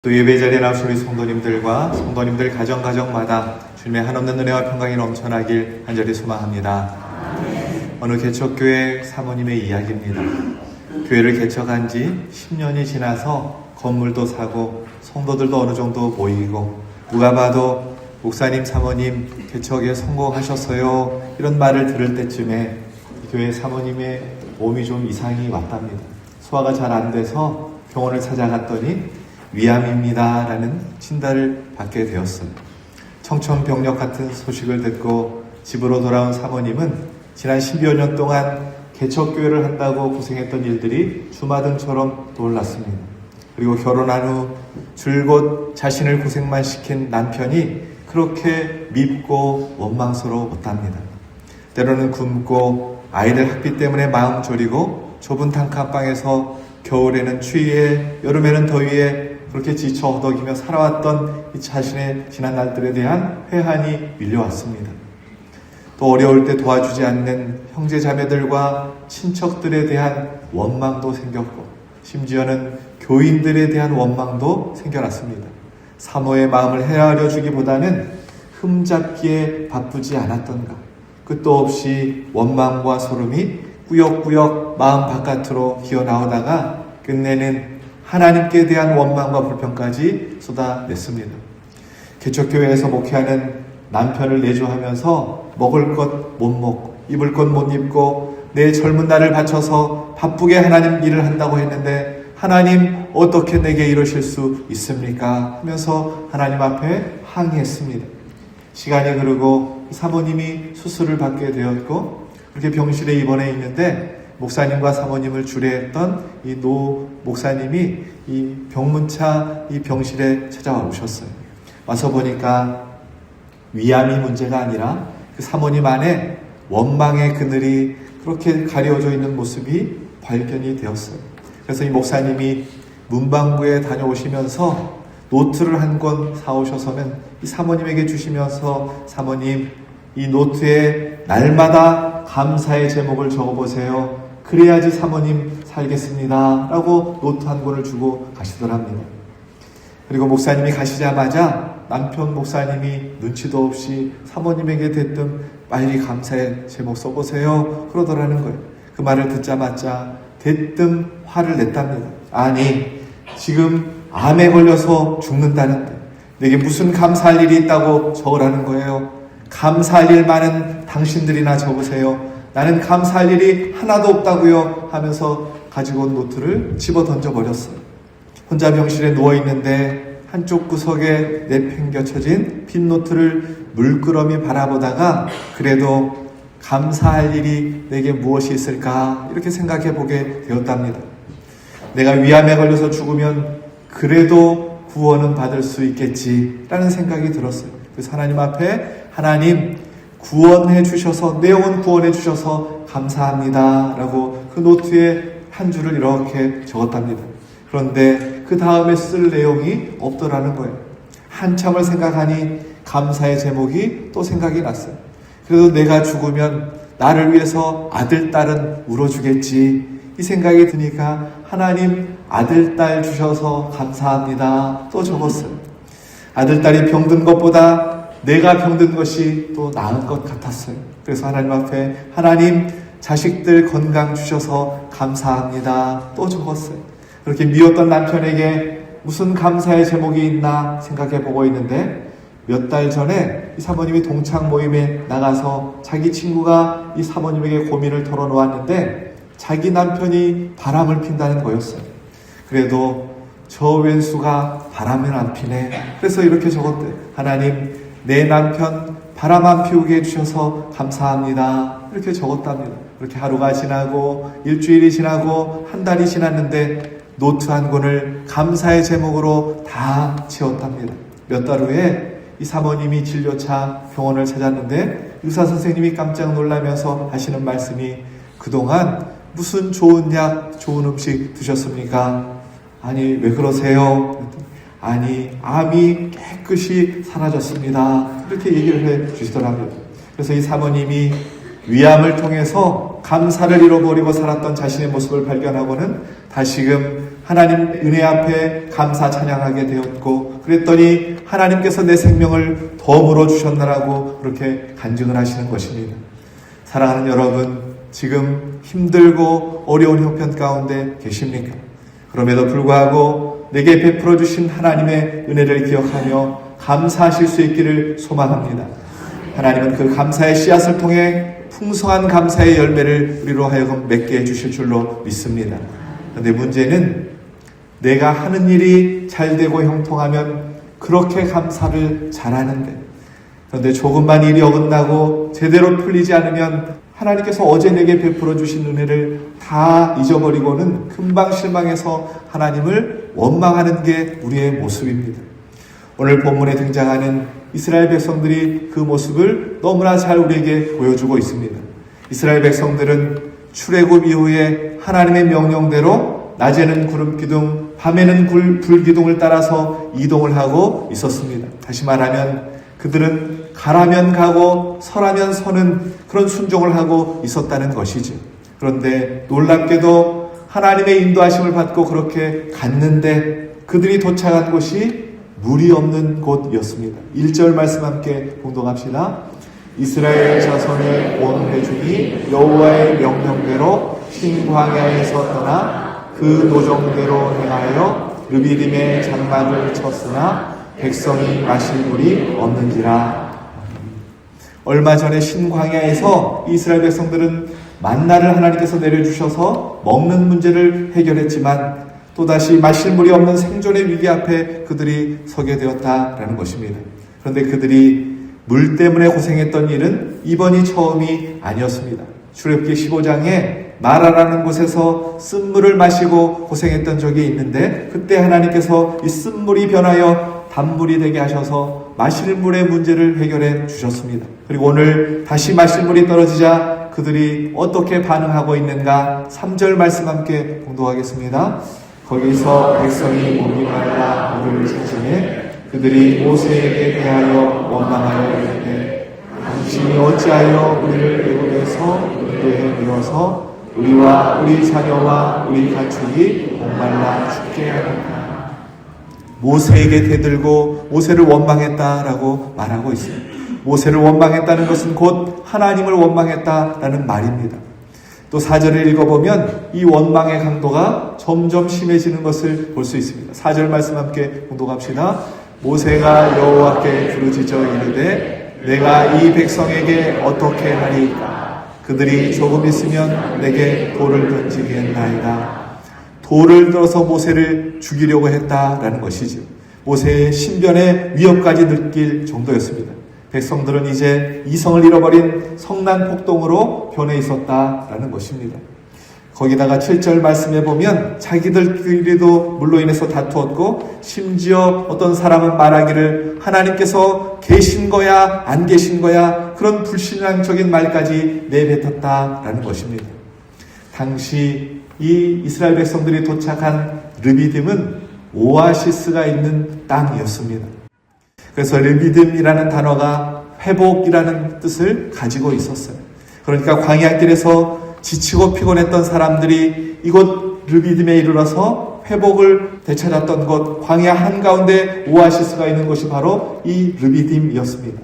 또 예배 자리에 나오신 우리 성도님들과 성도님들 가정마다 주님의 한없는 은혜와 평강이 넘쳐나길 간절히 소망합니다. 어느 개척교회 사모님의 이야기입니다. 교회를 개척한 지 10년이 지나서 건물도 사고 성도들도 어느 정도 모이고 누가 봐도 목사님 사모님 개척에 성공하셨어요 이런 말을 들을 때쯤에 교회 사모님의 몸이 좀 이상이 왔답니다. 소화가 잘 안 돼서 병원을 찾아갔더니 위암입니다 라는 진단을 받게 되었어요. 청천벽력 같은 소식을 듣고 집으로 돌아온 사모님은 지난 10여 년 동안 개척교회를 한다고 고생했던 일들이 주마등처럼 떠올랐습니다. 그리고 결혼한 후 줄곧 자신을 고생만 시킨 남편이 그렇게 밉고 원망스러웠답니다. 때로는 굶고 아이들 학비 때문에 마음 졸이고 좁은 단칸방에서 겨울에는 추위에 여름에는 더위에 그렇게 지쳐 허덕이며 살아왔던 이 자신의 지난 날들에 대한 회한이 밀려왔습니다. 또 어려울 때 도와주지 않는 형제 자매들과 친척들에 대한 원망도 생겼고 심지어는 교인들에 대한 원망도 생겨났습니다. 사모의 마음을 헤아려 주기보다는 흠잡기에 바쁘지 않았던가. 끝도 없이 원망과 소름이 꾸역꾸역 마음 바깥으로 기어나오다가 끝내는 하나님께 대한 원망과 불평까지 쏟아냈습니다. 개척교회에서 목회하는 남편을 내조하면서 먹을 것 못 먹고 입을 것 못 입고 내 젊은 날을 바쳐서 바쁘게 하나님 일을 한다고 했는데 하나님 어떻게 내게 이러실 수 있습니까? 하면서 하나님 앞에 항의했습니다. 시간이 흐르고 사모님이 수술을 받게 되었고 그렇게 병실에 입원해 있는데 목사님과 사모님을 주례했던 이 노 목사님이 이 병문차 이 병실에 찾아와 오셨어요. 와서 보니까 위암이 문제가 아니라 그 사모님 안에 원망의 그늘이 그렇게 가려져 있는 모습이 발견이 되었어요. 그래서 이 목사님이 문방구에 다녀오시면서 노트를 한 권 사오셔서는 이 사모님에게 주시면서 사모님 이 노트에 날마다 감사의 제목을 적어보세요. 그래야지 사모님 살겠습니다 라고 노트 한 권을 주고 가시더랍니다. 그리고 목사님이 가시자마자 남편 목사님이 눈치도 없이 사모님에게 대뜸 빨리 감사의 제목 써보세요 그러더라는 거예요. 그 말을 듣자마자 대뜸 화를 냈답니다. 아니 지금 암에 걸려서 죽는다는데 내게 무슨 감사할 일이 있다고 적으라는 거예요. 감사할 일 많은 당신들이나 적으세요. 나는 감사할 일이 하나도 없다고요 하면서 가지고 온 노트를 집어 던져버렸어요. 혼자 병실에 누워있는데 한쪽 구석에 내팽겨쳐진 빈 노트를 물끄러미 바라보다가 그래도 감사할 일이 내게 무엇이 있을까 이렇게 생각해 보게 되었답니다. 내가 위암에 걸려서 죽으면 그래도 구원은 받을 수 있겠지라는 생각이 들었어요. 그래서 하나님 앞에 하나님 구원해 주셔서 내 영혼 구원해 주셔서 감사합니다 라고 그 노트에 한 줄을 이렇게 적었답니다. 그런데 그 다음에 쓸 내용이 없더라는 거예요. 한참을 생각하니 감사의 제목이 또 생각이 났어요. 그래도 내가 죽으면 나를 위해서 아들, 딸은 울어주겠지 이 생각이 드니까 하나님 아들, 딸 주셔서 감사합니다 또 적었어요. 아들, 딸이 병든 것보다 내가 병든 것이 또 나은 것 같았어요. 그래서 하나님 앞에 하나님 자식들 건강 주셔서 감사합니다 또 적었어요. 그렇게 미웠던 남편에게 무슨 감사의 제목이 있나 생각해 보고 있는데 몇 달 전에 이 사모님이 동창 모임에 나가서 자기 친구가 이 사모님에게 고민을 털어놓았는데 자기 남편이 바람을 핀다는 거였어요. 그래도 저 왼수가 바람을 안 피네. 그래서 이렇게 적었대요. 하나님 내 남편 바람 안 피우게 해주셔서 감사합니다. 이렇게 적었답니다. 그렇게 하루가 지나고 일주일이 지나고 한 달이 지났는데 노트 한 권을 감사의 제목으로 다 채웠답니다. 몇 달 후에 이 사모님이 진료차 병원을 찾았는데 의사 선생님이 깜짝 놀라면서 하시는 말씀이 그동안 무슨 좋은 약, 좋은 음식 드셨습니까? 아니 왜 그러세요? 아니 암이 깨끗이 사라졌습니다. 이렇게 얘기를 해 주시더라고요. 그래서 이 사모님이 위암을 통해서 감사를 잃어버리고 살았던 자신의 모습을 발견하고는 다시금 하나님 은혜 앞에 감사 찬양하게 되었고, 그랬더니 하나님께서 내 생명을 덤으로 주셨나라고 그렇게 간증을 하시는 것입니다. 사랑하는 여러분, 지금 힘들고 어려운 형편 가운데 계십니까? 그럼에도 불구하고 내게 베풀어 주신 하나님의 은혜를 기억하며 감사하실 수 있기를 소망합니다. 하나님은 그 감사의 씨앗을 통해 풍성한 감사의 열매를 우리로 하여금 맺게 해주실 줄로 믿습니다. 그런데 문제는 내가 하는 일이 잘되고 형통하면 그렇게 감사를 잘하는데, 그런데 조금만 일이 어긋나고 제대로 풀리지 않으면 하나님께서 어제 내게 베풀어 주신 은혜를 다 잊어버리고는 금방 실망해서 하나님을 원망하는 게 우리의 모습입니다. 오늘 본문에 등장하는 이스라엘 백성들이 그 모습을 너무나 잘 우리에게 보여주고 있습니다. 이스라엘 백성들은 출애굽 이후에 하나님의 명령대로 낮에는 구름기둥, 밤에는 불기둥을 따라서 이동을 하고 있었습니다. 다시 말하면 그들은 가라면 가고 서라면 서는 그런 순종을 하고 있었다는 것이죠. 그런데 놀랍게도 하나님의 인도하심을 받고 그렇게 갔는데 그들이 도착한 곳이 물이 없는 곳이었습니다. 1절 말씀 함께 봉독합시다. 이스라엘 자손의 온 회중이 여호와의 명령대로 신광야에서 떠나 그 도정대로 행하여 르비딤의 장막을 쳤으나 백성이 마실 물이 없는지라. 얼마 전에 신광야에서 이스라엘 백성들은 만나를 하나님께서 내려주셔서 먹는 문제를 해결했지만 또다시 마실 물이 없는 생존의 위기 앞에 그들이 서게 되었다라는 것입니다. 그런데 그들이 물 때문에 고생했던 일은 이번이 처음이 아니었습니다. 출애굽기 15장에 마라라는 곳에서 쓴물을 마시고 고생했던 적이 있는데, 그때 하나님께서 이 쓴물이 변하여 단물이 되게 하셔서 마실 물의 문제를 해결해 주셨습니다. 그리고 오늘 다시 마실 물이 떨어지자 그들이 어떻게 반응하고 있는가 3절 말씀 함께 공독하겠습니다. 거기서 백성이 목이 말라 물을 찾으매 그들이 모세에게 대하여 원망하여 이르되 당신이 어찌하여 우리를 애굽에서 인도해 이어서 우리와 우리 자녀와 우리 가축이 목말라 죽게 하는가. 모세에게 대들고 모세를 원망했다라고 말하고 있습니다. 모세를 원망했다는 것은 곧 하나님을 원망했다라는 말입니다. 또 4절을 읽어보면 이 원망의 강도가 점점 심해지는 것을 볼 수 있습니다. 4절 말씀 함께 공독합시다. 모세가 여호와께 부르짖어 이르되 내가 이 백성에게 어떻게 하리이까? 그들이 조금 있으면 내게 돌을 던지겠나이다. 돌을 들어서 모세를 죽이려고 했다라는 것이죠. 모세의 신변의 위협까지 느낄 정도였습니다. 백성들은 이제 이성을 잃어버린 성난 폭동으로 변해 있었다라는 것입니다. 거기다가 7절 말씀에 보면 자기들끼리도 물로 인해서 다투었고, 심지어 어떤 사람은 말하기를 하나님께서 계신 거야 안 계신 거야, 그런 불신앙적인 말까지 내뱉었다라는 것입니다. 당시 이 이스라엘 백성들이 도착한 르비딤은 오아시스가 있는 땅이었습니다. 그래서 르비딤이라는 단어가 회복이라는 뜻을 가지고 있었어요. 그러니까 광야길에서 지치고 피곤했던 사람들이 이곳 르비딤에 이르러서 회복을 되찾았던 곳, 광야 한가운데 오아시스가 있는 곳이 바로 이 르비딤이었습니다.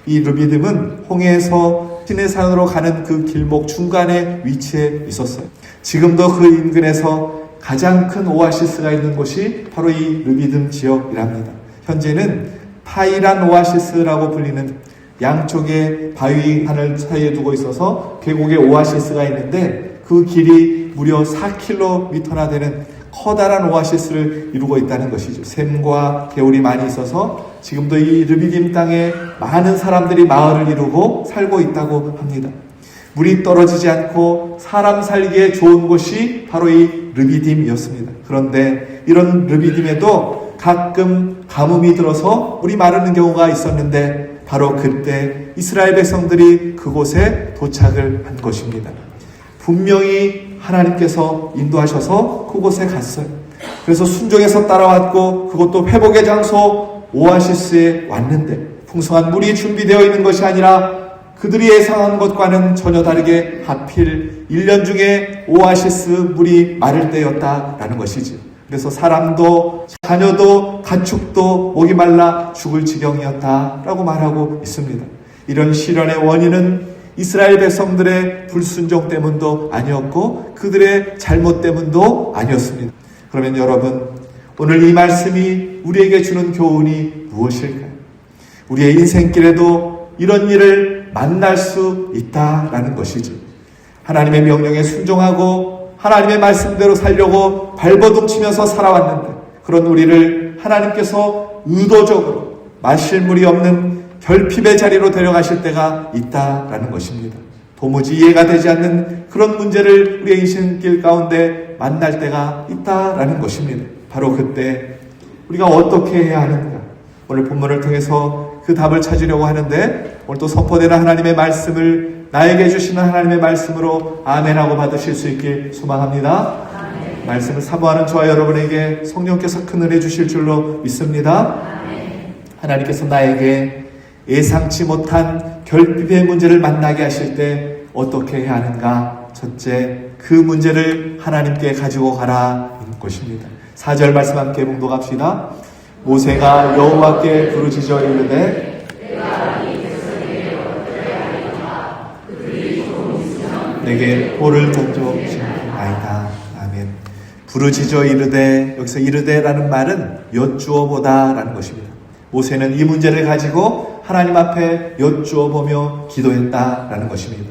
이 르비딤은 홍해에서 시내산으로 가는 그 길목 중간에 위치해 있었어요. 지금도 그 인근에서 가장 큰 오아시스가 있는 곳이 바로 이 르비딤 지역이랍니다. 현재는 파이란 오아시스라고 불리는 양쪽에 바위산을 사이에 두고 있어서 계곡에 오아시스가 있는데 그 길이 무려 4km나 되는 커다란 오아시스를 이루고 있다는 것이죠. 샘과 개울이 많이 있어서 지금도 이 르비딤 땅에 많은 사람들이 마을을 이루고 살고 있다고 합니다. 물이 떨어지지 않고 사람 살기에 좋은 곳이 바로 이 르비딤이었습니다. 그런데 이런 르비딤에도 가끔 가뭄이 들어서 물이 마르는 경우가 있었는데 바로 그때 이스라엘 백성들이 그곳에 도착을 한 것입니다. 분명히 하나님께서 인도하셔서 그곳에 갔어요. 그래서 순종해서 따라왔고 그것도 회복의 장소 오아시스에 왔는데 풍성한 물이 준비되어 있는 것이 아니라 그들이 예상한 것과는 전혀 다르게 하필 1년 중에 오아시스 물이 마를 때였다라는 것이지. 그래서 사람도 자녀도 가축도 목이 말라 죽을 지경이었다라고 말하고 있습니다. 이런 시련의 원인은 이스라엘 백성들의 불순종 때문도 아니었고 그들의 잘못 때문도 아니었습니다. 그러면 여러분, 오늘 이 말씀이 우리에게 주는 교훈이 무엇일까요? 우리의 인생길에도 이런 일을 만날 수 있다라는 것이죠. 하나님의 명령에 순종하고 하나님의 말씀대로 살려고 발버둥치면서 살아왔는데 그런 우리를 하나님께서 의도적으로 마실 물이 없는 결핍의 자리로 데려가실 때가 있다라는 것입니다. 도무지 이해가 되지 않는 그런 문제를 우리의 인생길 가운데 만날 때가 있다라는 것입니다. 바로 그때 우리가 어떻게 해야 하는가? 오늘 본문을 통해서 그 답을 찾으려고 하는데 오늘 또 선포되는 하나님의 말씀을 나에게 주시는 하나님의 말씀으로 아멘하고 받으실 수 있길 소망합니다. 아멘. 말씀을 사모하는 저와 여러분에게 성령께서 큰 은혜 주실 줄로 믿습니다. 아멘. 하나님께서 나에게 예상치 못한 결핍의 문제를 만나게 하실 때 어떻게 해야 하는가? 첫째, 그 문제를 하나님께 가지고 가라는 것입니다. 4절 말씀 함께 봉독합시다. 모세가 여호와께 부르짖어 이르되 내게 볼을 던져주시나이다. 아멘. 부르짖어 이르되, 여기서 이르되라는 말은 여쭈어보다 라는 것입니다. 모세는 이 문제를 가지고 하나님 앞에 여쭈어보며 기도했다라는 것입니다.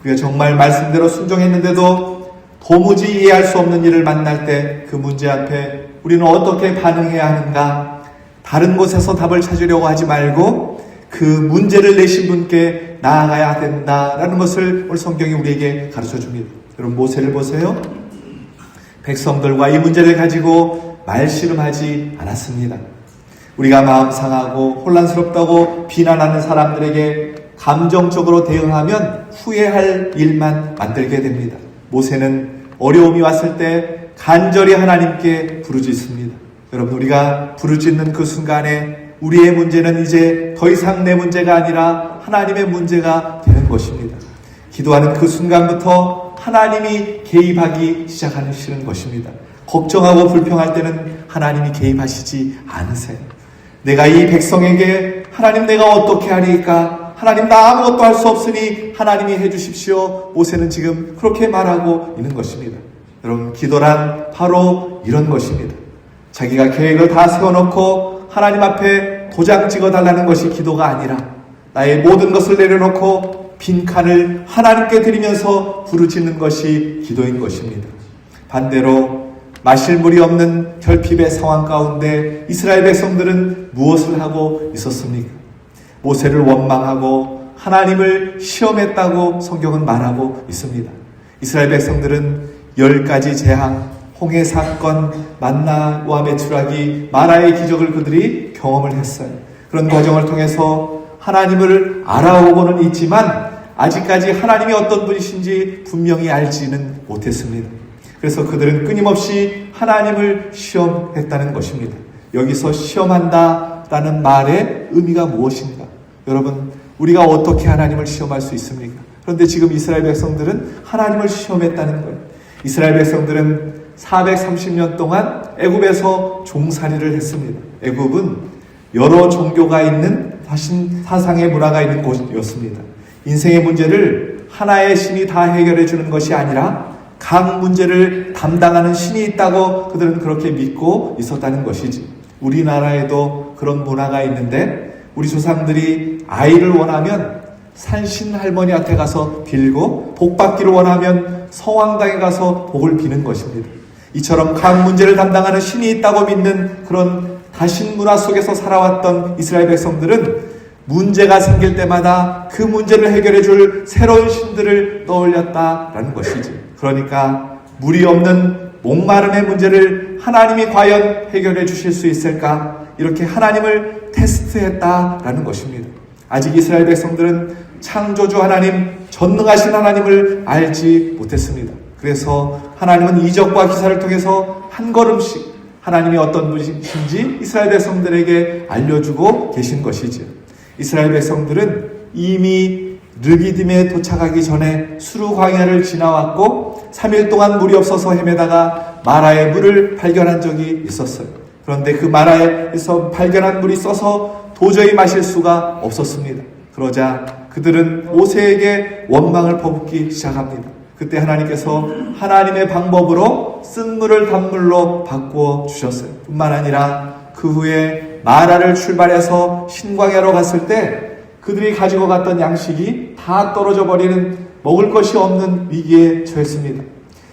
우리가 정말 말씀대로 순종했는데도 도무지 이해할 수 없는 일을 만날 때 그 문제 앞에 우리는 어떻게 반응해야 하는가? 다른 곳에서 답을 찾으려고 하지 말고 그 문제를 내신 분께 나아가야 된다라는 것을 오늘 성경이 우리에게 가르쳐 줍니다. 여러분, 모세를 보세요. 백성들과 이 문제를 가지고 말씨름하지 않았습니다. 우리가 마음 상하고 혼란스럽다고 비난하는 사람들에게 감정적으로 대응하면 후회할 일만 만들게 됩니다. 모세는 어려움이 왔을 때 간절히 하나님께 부르짖습니다. 여러분, 우리가 부르짖는 그 순간에 우리의 문제는 이제 더 이상 내 문제가 아니라 하나님의 문제가 되는 것입니다. 기도하는 그 순간부터 하나님이 개입하기 시작하시는 것입니다. 걱정하고 불평할 때는 하나님이 개입하시지 않으세요. 내가 이 백성에게 하나님 내가 어떻게 하리까? 하나님 나 아무것도 할 수 없으니 하나님이 해주십시오. 모세는 지금 그렇게 말하고 있는 것입니다. 여러분, 기도란 바로 이런 것입니다. 자기가 계획을 다 세워놓고 하나님 앞에 도장 찍어달라는 것이 기도가 아니라 나의 모든 것을 내려놓고 빈칸을 하나님께 드리면서 부르짖는 것이 기도인 것입니다. 반대로 마실 물이 없는 결핍의 상황 가운데 이스라엘 백성들은 무엇을 하고 있었습니까? 모세를 원망하고 하나님을 시험했다고 성경은 말하고 있습니다. 이스라엘 백성들은 10가지 재앙, 홍해 사건, 만나와 메추라기, 마라의 기적을 그들이 경험을 했어요. 그런 과정을 통해서 하나님을 알아오고는 있지만 아직까지 하나님이 어떤 분이신지 분명히 알지는 못했습니다. 그래서 그들은 끊임없이 하나님을 시험했다는 것입니다. 여기서 시험한다라는 말의 의미가 무엇인가? 여러분, 우리가 어떻게 하나님을 시험할 수 있습니까? 그런데 지금 이스라엘 백성들은 하나님을 시험했다는 거예요. 이스라엘 백성들은 430년 동안 애굽에서 종살이를 했습니다. 애굽은 여러 종교가 있는 사상의 문화가 있는 곳이었습니다. 인생의 문제를 하나의 신이 다 해결해 주는 것이 아니라 각 문제를 담당하는 신이 있다고 그들은 그렇게 믿고 있었다는 것이지. 우리나라에도 그런 문화가 있는데 우리 조상들이 아이를 원하면 산신 할머니한테 가서 빌고 복 받기를 원하면 성황당에 가서 복을 비는 것입니다. 이처럼 각 문제를 담당하는 신이 있다고 믿는 그런 다신 문화 속에서 살아왔던 이스라엘 백성들은 문제가 생길 때마다 그 문제를 해결해 줄 새로운 신들을 떠올렸다라는 것이지. 그러니까 물이 없는 목마름의 문제를 하나님이 과연 해결해 주실 수 있을까? 이렇게 하나님을 테스트했다라는 것입니다. 아직 이스라엘 백성들은 창조주 하나님, 전능하신 하나님을 알지 못했습니다. 그래서 하나님은 이적과 기사를 통해서 한 걸음씩 하나님이 어떤 분이신지 이스라엘 백성들에게 알려주고 계신 것이죠. 이스라엘 백성들은 이미 르비딤에 도착하기 전에 수르 광야를 지나왔고 3일 동안 물이 없어서 헤매다가 마라의 물을 발견한 적이 있었어요. 그런데 그 마라에서 발견한 물이 써서 도저히 마실 수가 없었습니다. 그러자 그들은 모세에게 원망을 퍼붓기 시작합니다. 그때 하나님께서 하나님의 방법으로 쓴 물을 단물로 바꾸어 주셨어요. 뿐만 아니라 그 후에 마라를 출발해서 신광야로 갔을 때 그들이 가지고 갔던 양식이 다 떨어져 버리는 먹을 것이 없는 위기에 처했습니다.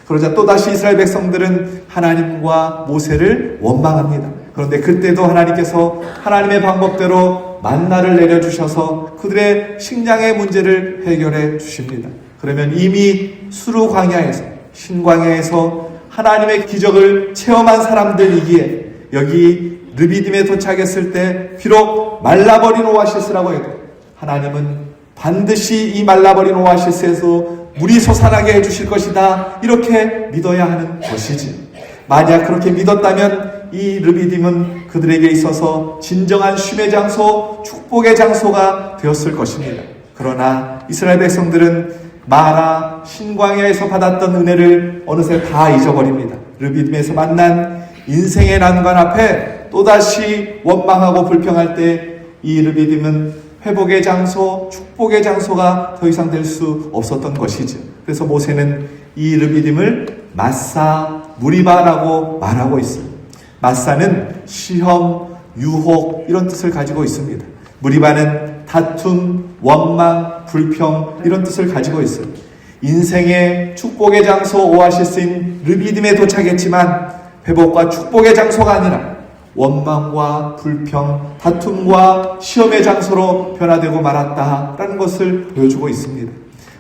그러자 또다시 이스라엘 백성들은 하나님과 모세를 원망합니다. 그런데 그때도 하나님께서 하나님의 방법대로 만나를 내려주셔서 그들의 식량의 문제를 해결해 주십니다. 그러면 이미 수르 광야에서 신광야에서 하나님의 기적을 체험한 사람들이기에 여기 르비딤에 도착했을 때 비록 말라버린 오아시스라고 해도 하나님은 반드시 이 말라버린 오아시스에서 물이 솟아나게 해주실 것이다, 이렇게 믿어야 하는 것이지. 만약 그렇게 믿었다면 이 르비딤은 그들에게 있어서 진정한 쉼의 장소, 축복의 장소가 되었을 것입니다. 그러나 이스라엘 백성들은 마라 신광야에서 받았던 은혜를 어느새 다 잊어버립니다. 르비딤에서 만난 인생의 난관 앞에 또다시 원망하고 불평할 때 이 르비딤은 회복의 장소, 축복의 장소가 더 이상 될 수 없었던 것이죠. 그래서 모세는 이 르비딤을 마사 무리바라고 말하고 있습니다. 마사는 시험, 유혹 이런 뜻을 가지고 있습니다. 무리바는 다툼, 원망, 불평 이런 뜻을 가지고 있어요. 인생의 축복의 장소 오아시스인 르비딤에 도착했지만 회복과 축복의 장소가 아니라 원망과 불평, 다툼과 시험의 장소로 변화되고 말았다라는 것을 보여주고 있습니다.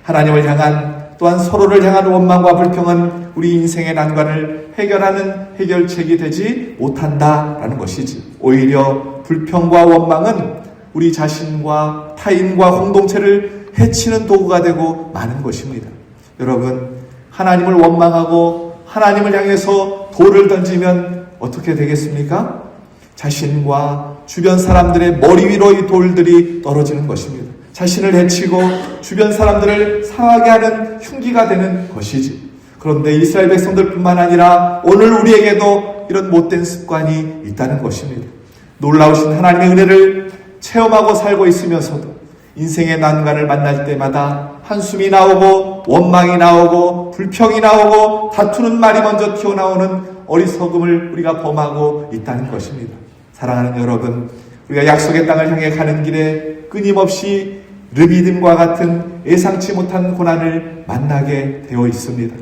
하나님을 향한 또한 서로를 향한 원망과 불평은 우리 인생의 난관을 해결하는 해결책이 되지 못한다라는 것이지. 오히려 불평과 원망은 우리 자신과 타인과 공동체를 해치는 도구가 되고 마는 것입니다. 여러분, 하나님을 원망하고 하나님을 향해서 돌을 던지면 어떻게 되겠습니까? 자신과 주변 사람들의 머리 위로 이 돌들이 떨어지는 것입니다. 자신을 해치고 주변 사람들을 상하게 하는 흉기가 되는 것이지. 그런데 이스라엘 백성들뿐만 아니라 오늘 우리에게도 이런 못된 습관이 있다는 것입니다. 놀라우신 하나님의 은혜를 체험하고 살고 있으면서도 인생의 난관을 만날 때마다 한숨이 나오고 원망이 나오고 불평이 나오고 다투는 말이 먼저 튀어나오는 어리석음을 우리가 범하고 있다는 것입니다. 사랑하는 여러분, 우리가 약속의 땅을 향해 가는 길에 끊임없이 르비딤과 같은 예상치 못한 고난을 만나게 되어 있습니다.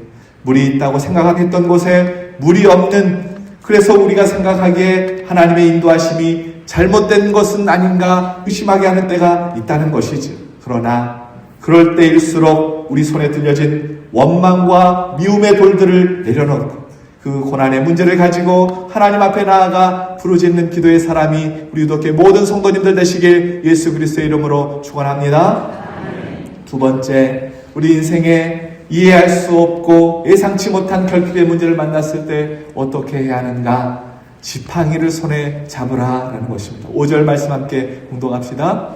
물이 있다고 생각했던 곳에 물이 없는, 그래서 우리가 생각하기에 하나님의 인도하심이 잘못된 것은 아닌가 의심하게 하는 때가 있다는 것이죠. 그러나 그럴 때일수록 우리 손에 들려진 원망과 미움의 돌들을 내려놓고 그 고난의 문제를 가지고 하나님 앞에 나아가 부르짖는 기도의 사람이 우리 유독교 모든 성도님들 되시길 예수 그리스도의 이름으로 축원합니다. 두 번째, 우리 인생에 이해할 수 없고 예상치 못한 결핍의 문제를 만났을 때 어떻게 해야 하는가? 지팡이를 손에 잡으라라는 것입니다. 5절 말씀 함께 공동합시다.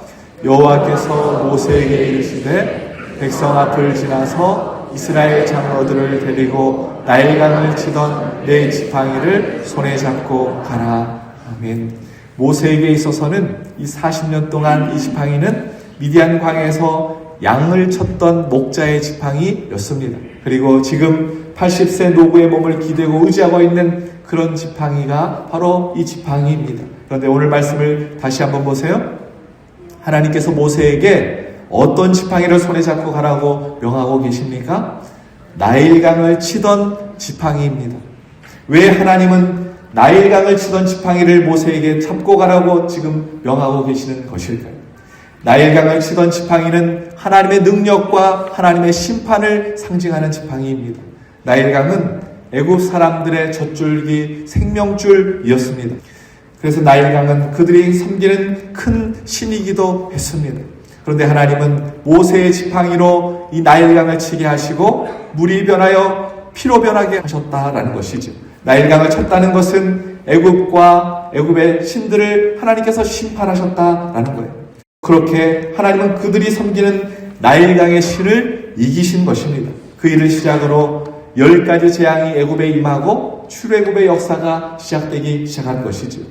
여호와께서 모세에게 이르시되 백성 앞을 지나서 이스라엘 장로들을 데리고 나일강을 치던 내 지팡이를 손에 잡고 가라. 아멘. 모세에게 있어서는 이 40년 동안 이 지팡이는 미디안 광야에서 양을 쳤던 목자의 지팡이였습니다. 그리고 지금 80세 노구의 몸을 기대고 의지하고 있는 그런 지팡이가 바로 이 지팡이입니다. 그런데 오늘 말씀을 다시 한번 보세요. 하나님께서 모세에게 어떤 지팡이를 손에 잡고 가라고 명하고 계십니까? 나일강을 치던 지팡이입니다. 왜 하나님은 나일강을 치던 지팡이를 모세에게 잡고 가라고 지금 명하고 계시는 것일까요? 나일강을 치던 지팡이는 하나님의 능력과 하나님의 심판을 상징하는 지팡이입니다. 나일강은 애굽 사람들의 젖줄기 생명줄이었습니다. 그래서 나일강은 그들이 섬기는 큰 신이기도 했습니다. 그런데 하나님은 모세의 지팡이로 이 나일강을 치게 하시고 물이 변하여 피로 변하게 하셨다라는 것이죠. 나일강을 쳤다는 것은 애굽과 애굽의 신들을 하나님께서 심판하셨다라는 거예요. 그렇게 하나님은 그들이 섬기는 나일강의 신을 이기신 것입니다. 그 일을 시작으로 10가지 재앙이 애굽에 임하고 출애굽의 역사가 시작한 것이죠.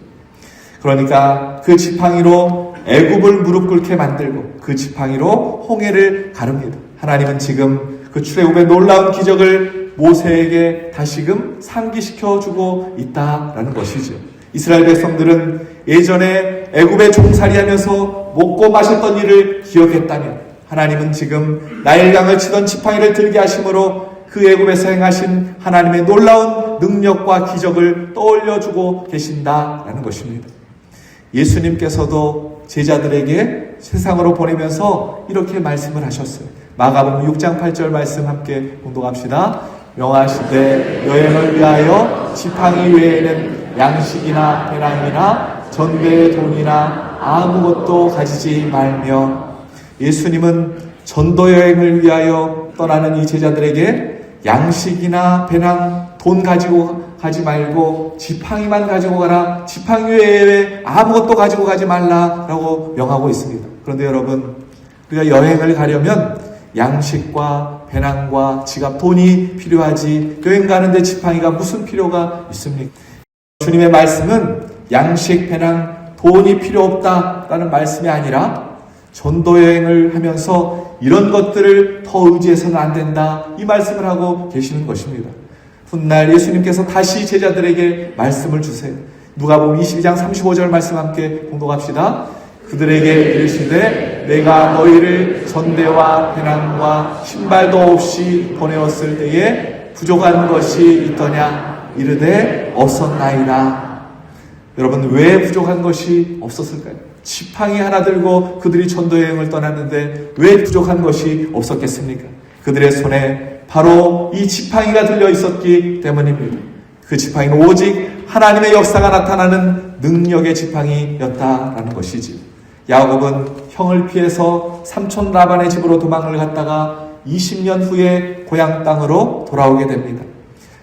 그러니까 그 지팡이로 애굽을 무릎 꿇게 만들고 그 지팡이로 홍해를 가릅니다. 하나님은 지금 그 출애굽의 놀라운 기적을 모세에게 다시금 상기시켜주고 있다라는 것이죠. 이스라엘 백성들은 예전에 애굽에 종살이하면서 먹고 마셨던 일을 기억했다면 하나님은 지금 나일강을 치던 지팡이를 들게 하심으로 그 애굽에서 행하신 하나님의 놀라운 능력과 기적을 떠올려주고 계신다라는 것입니다. 예수님께서도 제자들에게 세상으로 보내면서 이렇게 말씀을 하셨어요. 마가복음 6장 8절 말씀 함께 공독합시다. 명하시되 여행을 위하여 지팡이 외에는 양식이나 배낭이나 전대의 돈이나 아무것도 가지지 말며, 예수님은 전도 여행을 위하여 떠나는 이 제자들에게 양식이나 배낭, 돈 가지고 가지 말고 지팡이만 가지고 가라, 지팡이 외에 아무것도 가지고 가지 말라라고 명하고 있습니다. 그런데 여러분, 우리가 여행을 가려면 양식과 배낭과 지갑, 돈이 필요하지 여행 가는데 지팡이가 무슨 필요가 있습니까? 주님의 말씀은 양식, 배낭, 돈이 필요 없다라는 말씀이 아니라 전도 여행을 하면서 이런 것들을 더 의지해서는 안 된다, 이 말씀을 하고 계시는 것입니다. 훗날 예수님께서 다시 제자들에게 말씀을 주세요. 누가복음 22장 35절 말씀 함께 공독합시다. 그들에게 이르시되 내가 너희를 전대와 배낭과 신발도 없이 보내었을 때에 부족한 것이 있더냐? 이르되 없었나이다. 여러분, 왜 부족한 것이 없었을까요? 지팡이 하나 들고 그들이 전도여행을 떠났는데 왜 부족한 것이 없었겠습니까? 그들의 손에 바로 이 지팡이가 들려 있었기 때문입니다. 그 지팡이는 오직 하나님의 역사가 나타나는 능력의 지팡이였다라는 것이지요. 야곱은 형을 피해서 삼촌 라반의 집으로 도망을 갔다가 20년 후에 고향 땅으로 돌아오게 됩니다.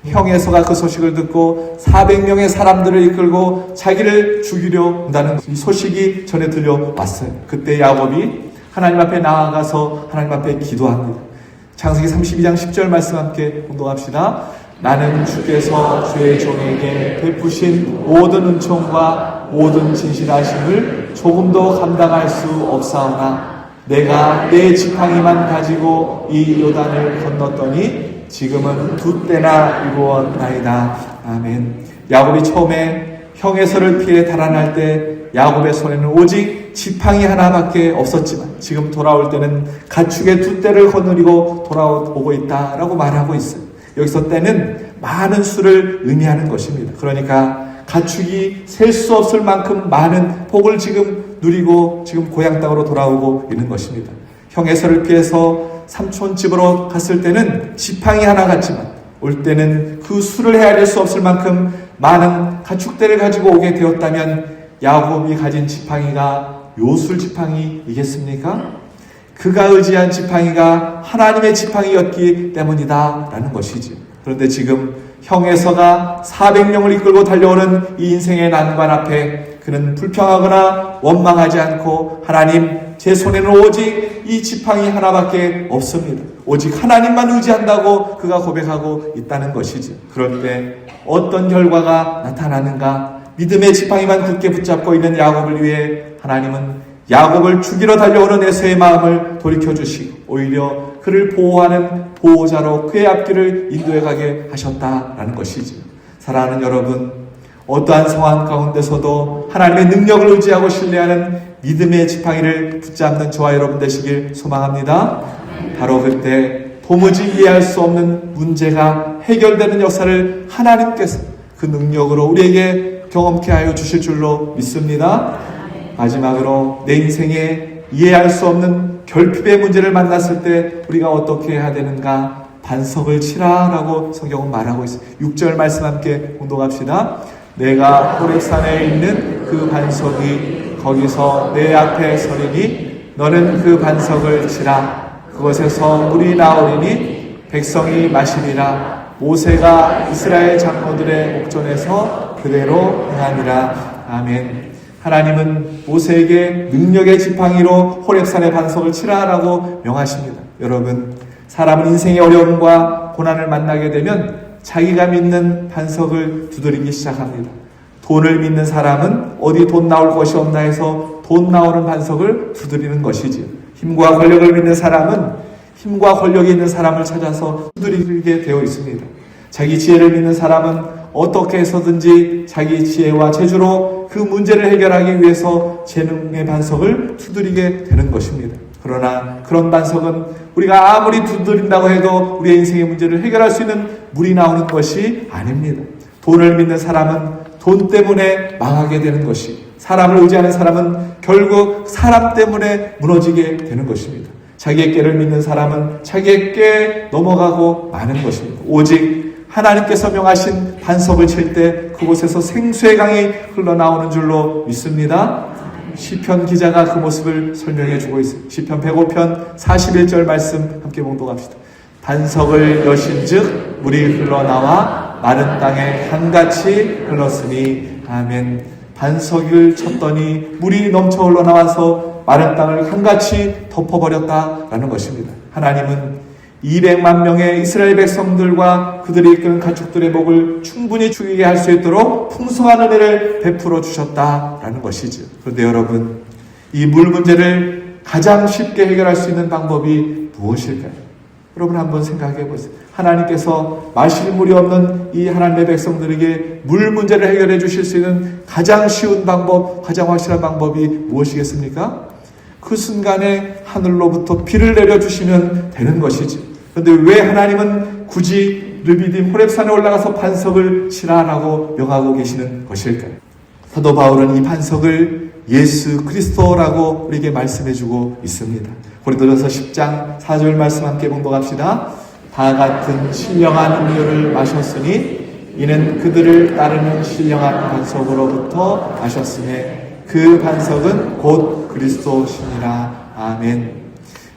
형에서가 그 소식을 듣고 400명의 사람들을 이끌고 자기를 죽이려 한다는 이 소식이 전해 들려왔어요. 그때 야곱이 하나님 앞에 나아가서 하나님 앞에 기도합니다. 창세기 32장 10절 말씀 함께 공독합시다. 나는 주께서 주의 종에게 베푸신 모든 은총과 모든 진실하심을 조금도 감당할 수 없사오나 내가 내 지팡이만 가지고 이 요단을 건넜더니 지금은 2때나 이루었나이다. 아멘. 야곱이 처음에 형의 설을 피해 달아날 때 야곱의 손에는 오직 지팡이 하나밖에 없었지만 지금 돌아올 때는 가축의 2때를 거느리고 돌아오고 있다라고 말하고 있어요. 여기서 때는 많은 수를 의미하는 것입니다. 그러니까 가축이 셀 수 없을 만큼 많은 복을 지금 누리고 지금 고향 땅으로 돌아오고 있는 것입니다. 형의 설을 피해서 삼촌 집으로 갔을 때는 지팡이 하나 같지만 올 때는 그 수를 헤아릴 수 없을 만큼 많은 가축대를 가지고 오게 되었다면 야곱이 가진 지팡이가 요술 지팡이이겠습니까? 그가 의지한 지팡이가 하나님의 지팡이였기 때문이다 라는 것이죠. 그런데 지금 형에서가 400명을 이끌고 달려오는 이 인생의 난관 앞에 그는 불평하거나 원망하지 않고 하나님, 제 손에는 오직 이 지팡이 하나밖에 없습니다. 오직 하나님만 의지한다고 그가 고백하고 있다는 것이죠. 그럴 때 어떤 결과가 나타나는가? 믿음의 지팡이만 굳게 붙잡고 있는 야곱을 위해 하나님은 야곱을 죽이러 달려오는 에서의 마음을 돌이켜주시고 오히려 그를 보호하는 보호자로 그의 앞길을 인도해가게 하셨다라는 것이죠. 사랑하는 여러분, 어떠한 상황 가운데서도 하나님의 능력을 의지하고 신뢰하는 믿음의 지팡이를 붙잡는 저와 여러분 되시길 소망합니다. 바로 그때 도무지 이해할 수 없는 문제가 해결되는 역사를 하나님께서 그 능력으로 우리에게 경험케 하여 주실 줄로 믿습니다. 마지막으로 내 인생에 이해할 수 없는 결핍의 문제를 만났을 때 우리가 어떻게 해야 되는가? 반석을 치라라고 성경은 말하고 있어요. 6절 말씀 함께 공독합시다. 내가 호렙산에 있는 그 반석이 거기서 내 앞에 서리니 너는 그 반석을 치라. 그것에서 물이 나오리니 백성이 마시리라. 모세가 이스라엘 장로들의 목전에서 그대로 행하니라. 아멘. 하나님은 모세에게 능력의 지팡이로 호렙산의 반석을 치라라고 명하십니다. 여러분, 사람은 인생의 어려움과 고난을 만나게 되면 자기가 믿는 반석을 두드리기 시작합니다. 돈을 믿는 사람은 어디 돈 나올 것이 없나 해서 돈 나오는 반석을 두드리는 것이지요. 힘과 권력을 믿는 사람은 힘과 권력이 있는 사람을 찾아서 두드리게 되어 있습니다. 자기 지혜를 믿는 사람은 어떻게 해서든지 자기 지혜와 재주로 그 문제를 해결하기 위해서 재능의 반석을 두드리게 되는 것입니다. 그러나 그런 반석은 우리가 아무리 두드린다고 해도 우리의 인생의 문제를 해결할 수 있는 물이 나오는 것이 아닙니다. 돈을 믿는 사람은 돈 때문에 망하게 되는 것이, 사람을 의지하는 사람은 결국 사람 때문에 무너지게 되는 것입니다. 자기의 꾀를 믿는 사람은 자기의 꾀에 넘어가고 마는 것입니다. 오직 하나님께서 명하신 반석을 칠 때 그곳에서 생수의 강이 흘러나오는 줄로 믿습니다. 시편 기자가 그 모습을 설명해 주고 있습니다. 시편 105편 41절 말씀 함께 봉독합시다. 반석을 여신즉 물이 흘러나와 마른 땅에 강같이 흘렀으니 아멘. 반석을 쳤더니 물이 넘쳐 흘러나와서 마른 땅을 강같이 덮어버렸다라는 것입니다. 하나님은 200만 명의 이스라엘 백성들과 그들이 이끄는 가축들의 목을 충분히 죽이게 할 수 있도록 풍성한 은혜를 베풀어 주셨다라는 것이죠. 그런데 여러분, 이 물 문제를 가장 쉽게 해결할 수 있는 방법이 무엇일까요? 여러분 한번 생각해 보세요. 하나님께서 마실 물이 없는 이 하나님의 백성들에게 물 문제를 해결해 주실 수 있는 가장 쉬운 방법, 가장 확실한 방법이 무엇이겠습니까? 그 순간에 하늘로부터 비를 내려주시면 되는 것이지. 그런데 왜 하나님은 굳이 르비딤 호렙산에 올라가서 반석을 치라라고 명하고 계시는 것일까요? 사도 바울은 이 반석을 예수 그리스도라고 우리에게 말씀해주고 있습니다. 고린도전서 10장 4절 말씀 함께 봉독합시다. 다 같은 신령한 음료를 마셨으니 이는 그들을 따르는 신령한 반석으로부터 마셨으니 그 반석은 곧 그리스도시니라. 아멘.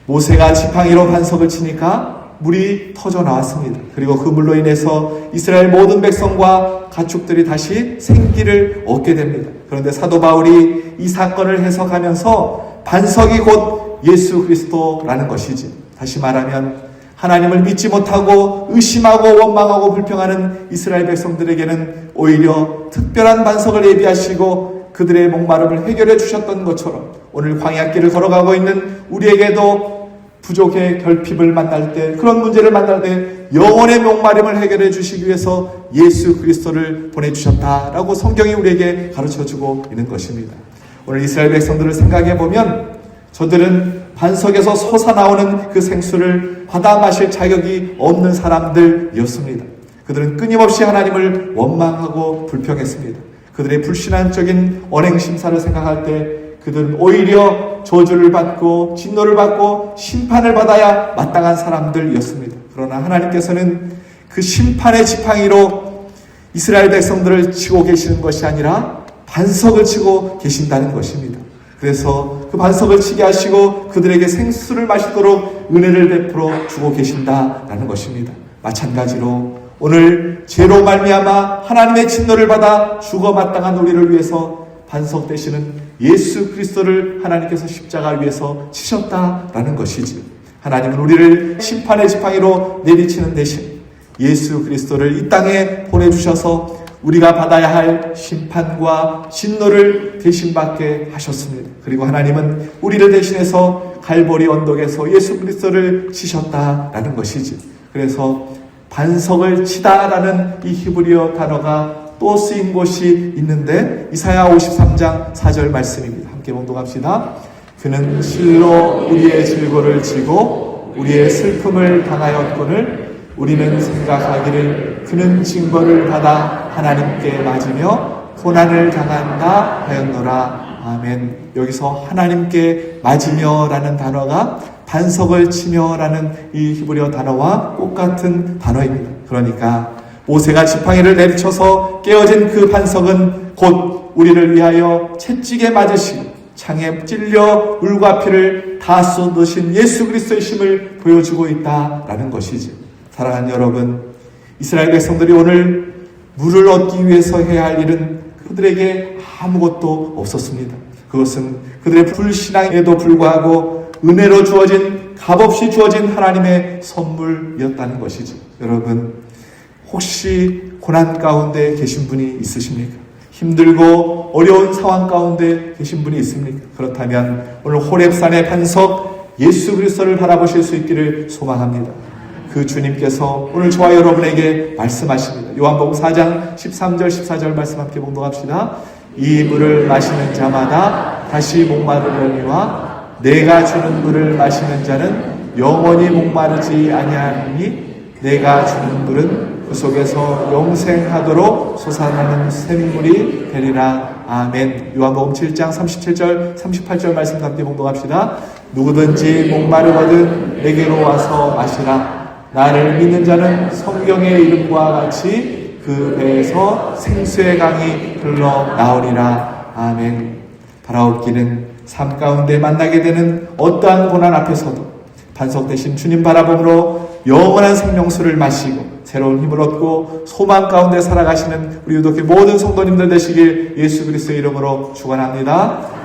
모세가 지팡이로 반석을 치니까 물이 터져 나왔습니다. 그리고 그 물로 인해서 이스라엘 모든 백성과 가축들이 다시 생기를 얻게 됩니다. 그런데 사도 바울이 이 사건을 해석하면서 반석이 곧 예수 그리스도라는 것이지. 다시 말하면 하나님을 믿지 못하고 의심하고 원망하고 불평하는 이스라엘 백성들에게는 오히려 특별한 반석을 예비하시고 그들의 목마름을 해결해 주셨던 것처럼 오늘 광야길을 걸어가고 있는 우리에게도 부족의 결핍을 만날 때, 그런 문제를 만날 때 영혼의 목마름을 해결해 주시기 위해서 예수 그리스도를 보내주셨다라고 성경이 우리에게 가르쳐주고 있는 것입니다. 오늘 이스라엘 백성들을 생각해 보면 저들은 반석에서 솟아나오는 그 생수를 받아 마실 자격이 없는 사람들이었습니다. 그들은 끊임없이 하나님을 원망하고 불평했습니다. 그들의 불신앙적인 언행심사를 생각할 때 그들은 오히려 저주를 받고 진노를 받고 심판을 받아야 마땅한 사람들이었습니다. 그러나 하나님께서는 그 심판의 지팡이로 이스라엘 백성들을 치고 계시는 것이 아니라 반석을 치고 계신다는 것입니다. 그래서 그 반석을 치게 하시고 그들에게 생수를 마시도록 은혜를 베풀어 주고 계신다라는 것입니다. 마찬가지로 오늘 죄로 말미암아 하나님의 진노를 받아 죽어 마땅한 우리를 위해서 반석 되시는 예수 그리스도를 하나님께서 십자가를 위해서 치셨다라는 것이지. 하나님은 우리를 심판의 지팡이로 내리치는 대신 예수 그리스도를 이 땅에 보내주셔서 우리가 받아야 할 심판과 진노를 대신 받게 하셨습니다. 그리고 하나님은 우리를 대신해서 갈보리 언덕에서 예수 그리스도를 치셨다라는 것이지. 그래서 반석을 치다라는 이 히브리어 단어가 또 쓰인 곳이 있는데 이사야 53장 4절 말씀입니다. 함께 봉독합시다. 그는 실로 우리의 질고를 지고 우리의 슬픔을 당하였거늘 우리는 생각하기를 그는 징벌을 받아 하나님께 맞으며 고난을 당한다 하였노라. 아멘. 여기서 하나님께 맞으며 라는 단어가 반석을 치며 라는 이 히브리어 단어와 똑같은 단어입니다. 그러니까 모세가 지팡이를 내리쳐서 깨어진 그 반석은 곧 우리를 위하여 채찍에 맞으시고 창에 찔려 물과 피를 다 쏟으신 예수 그리스도의 힘을 보여주고 있다라는 것이지. 사랑하는 여러분, 이스라엘 백성들이 오늘 물을 얻기 위해서 해야 할 일은 그들에게 아무것도 없었습니다. 그것은 그들의 불신앙에도 불구하고 은혜로 주어진, 값없이 주어진 하나님의 선물이었다는 것이죠. 여러분, 혹시 고난 가운데 계신 분이 있으십니까? 힘들고 어려운 상황 가운데 계신 분이 있습니까? 그렇다면 오늘 호렙산의 반석 예수 그리스도를 바라보실 수 있기를 소망합니다. 그 주님께서 오늘 저와 여러분에게 말씀하십니다. 요한복음 4장 13절 14절 말씀 함께 봉독합시다. 이 물을 마시는 자마다 다시 목마르려니와 내가 주는 물을 마시는 자는 영원히 목마르지 아니하니 내가 주는 물은 그 속에서 영생하도록 솟아나는 샘물이 되리라. 아멘. 요한복음 7장 37절 38절 말씀 함께 봉독합시다. 누구든지 목마르거든 내게로 와서 마시라. 나를 믿는 자는 성경의 이름과 같이 그 배에서 생수의 강이 흘러나오리라. 아멘. 바라옵기는 삶 가운데 만나게 되는 어떠한 고난 앞에서도 반석 대신 주님 바라봄으로 영원한 생명수를 마시고 새로운 힘을 얻고 소망 가운데 살아가시는 우리 유독의 모든 성도님들 되시길 예수 그리스도의 이름으로 축원합니다.